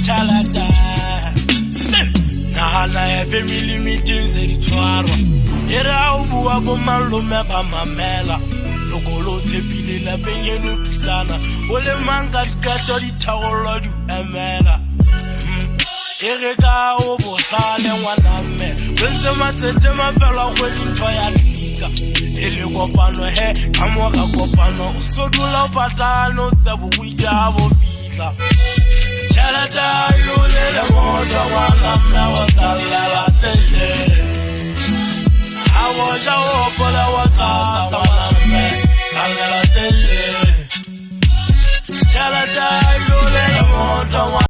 Chalada. Nahana family meetings editwarwa. Era ubua bo malome ba mamela. Lokolo tepile la benyenu tusana. Ole manga dikato di tawolo du emela. Ereka obo sale wana me. Wense matete mafela kweni ntoya tlika. Ele kopano he kamoka kopano. Usodula patano tsebu kujabo fitla. Chalata lule le moja wana me watala watende. Awoja wopola wasasa wana me kala watende. Chalata lule le moja wana